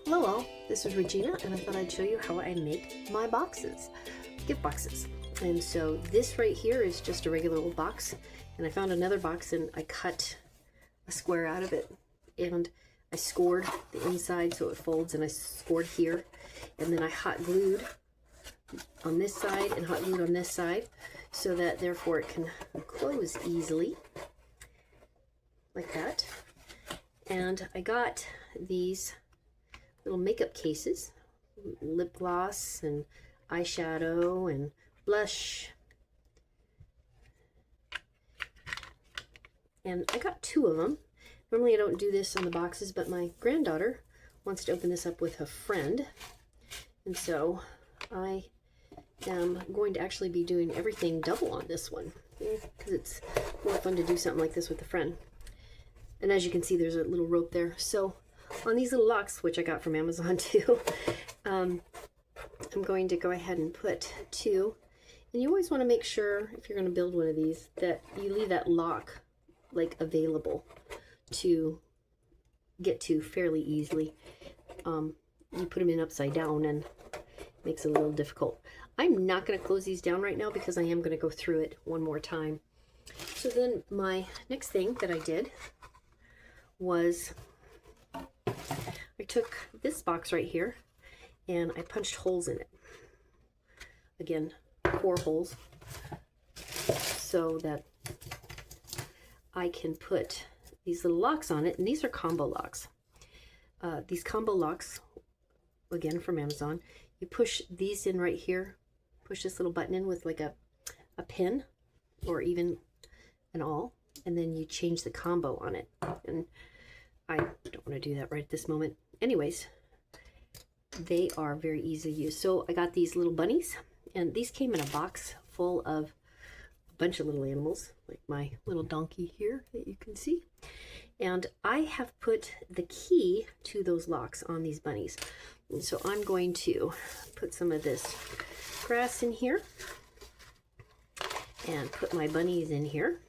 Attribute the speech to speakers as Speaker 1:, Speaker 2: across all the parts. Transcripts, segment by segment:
Speaker 1: Hello all, this is Regina and I thought I'd show you how I make my boxes, gift boxes. And so this right here is just a regular old box, and I found another box and I cut a square out of it and I scored the inside so it folds, and I scored here, and then I hot glued on this side and hot glued on this side so that therefore it can close easily like that. And I got these little makeup cases, lip gloss and eyeshadow and blush, and I got 2 of them. Normally I don't do this on the boxes, but my granddaughter wants to open this up with a friend, and so I am going to actually be doing everything double on this one because it's more fun to do something like this with a friend. And as you can see, there's a little rope there. So on these little locks, which I got from Amazon too, I'm going to go ahead and put 2. And you always want to make sure, if you're going to build one of these, that you leave that lock like available to get to fairly easily. You put them in upside down and it makes it a little difficult. I'm not going to close these down right now because I am going to go through it one more time. So then my next thing that I did was I took this box right here and I punched holes in it. Again, 4 holes so that I can put these little locks on it, and these are combo locks. These combo locks, again from Amazon, you push these in right here, push this little button in with like a pin or even an awl, and then you change the combo on it. And I don't want to do that right at this moment. Anyways, they are very easy to use. So I got these little bunnies, and these came in a box full of a bunch of little animals, like my little donkey here that you can see. And I have put the key to those locks on these bunnies. And so I'm going to put some of this grass in here and put my bunnies in here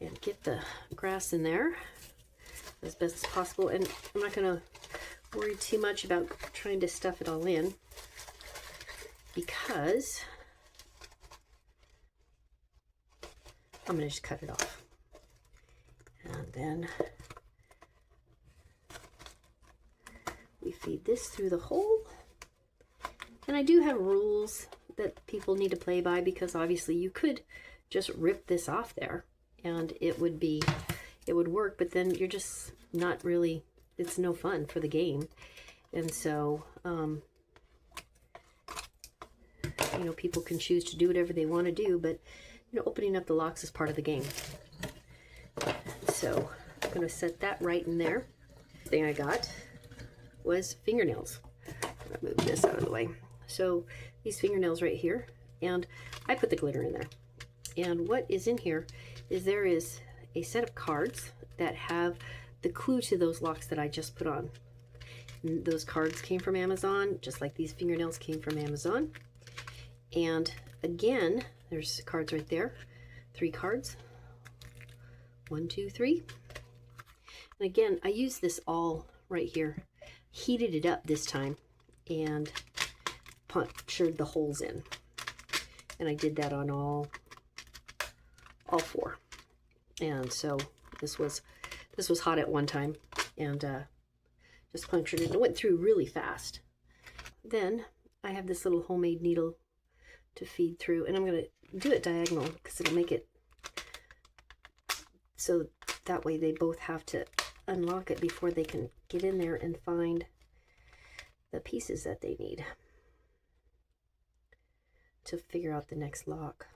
Speaker 1: and get the grass in there as best as possible. And I'm not going to worry too much about trying to stuff it all in because I'm going to just cut it off. And then we feed this through the hole. And I do have rules that people need to play by, because obviously you could just rip this off there and it would work, but then you're just not really, it's no fun for the game. And so you know, people can choose to do whatever they want to do, but you know, opening up the locks is part of the game. So I'm going to set that right in there. The thing I got was fingernails. I'm going to move this out of the way. So these fingernails right here, and I put the glitter in there. And what is in here is there is a set of cards that have the clue to those locks that I just put on. And those cards came from Amazon, just like these fingernails came from Amazon. And again, there's cards right there. 3 cards. 1, 2, 3. And again, I used this all right here. Heated it up this time and punctured the holes in. And I did that on all 4. And so this was hot at one time, and just punctured it. It went through really fast. Then I have this little homemade needle to feed through, and I'm going to do it diagonal because it'll make it so that way they both have to unlock it before they can get in there and find the pieces that they need to figure out the next lock.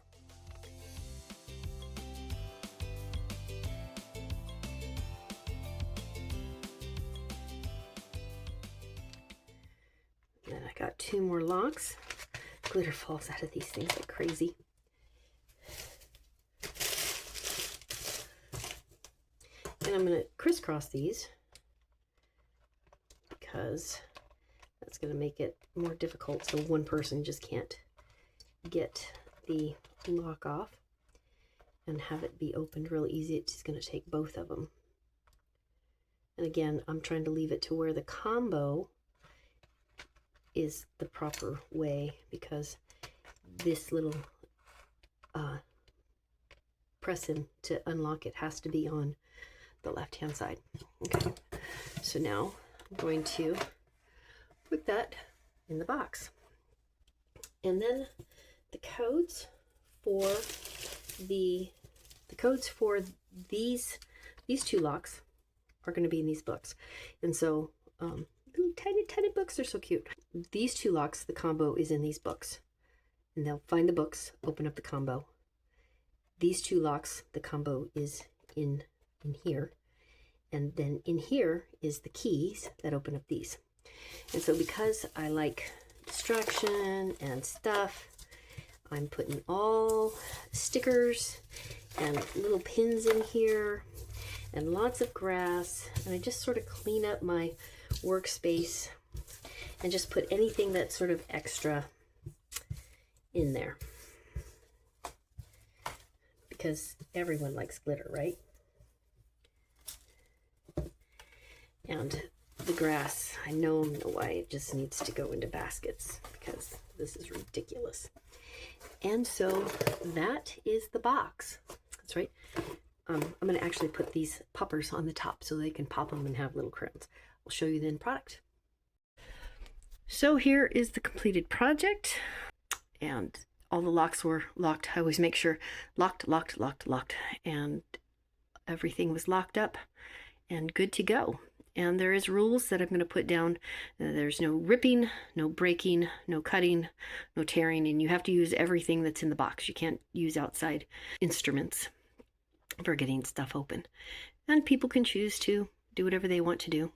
Speaker 1: Then I got 2 more locks. Glitter falls out of these things like crazy. And I'm going to crisscross these because that's going to make it more difficult, so one person just can't get the lock off. and have it be opened real easy. It's just going to take both of them. And again, I'm trying to leave it to where the combo is the proper way, because this little press in to unlock it has to be on the left hand side. Okay, so now I'm going to put that in the box. And then the codes for these two locks are going to be in these books. And so little tiny books are so cute. These two locks, the combo is in these books, and they'll find the books, open up the combo. These two locks, the combo is in here, and then in here is the keys that open up these. And so because I like distraction and stuff, I'm putting all stickers and little pins in here and lots of grass, and I just sort of clean up my workspace and just put anything that's sort of extra in there, because everyone likes glitter, right? And the grass, I know why it just needs to go into baskets, because this is ridiculous. And so that is the box. That's right. I'm going to actually put these poppers on the top so they can pop them and have little crowns. I'll show you the end product. So here is the completed project, and all the locks were locked. I always make sure locked, and everything was locked up and good to go. And there is rules that I'm going to put down. There's no ripping, no breaking, no cutting, no tearing, and you have to use everything that's in the box. You can't use outside instruments for getting stuff open. And people can choose to do whatever they want to do.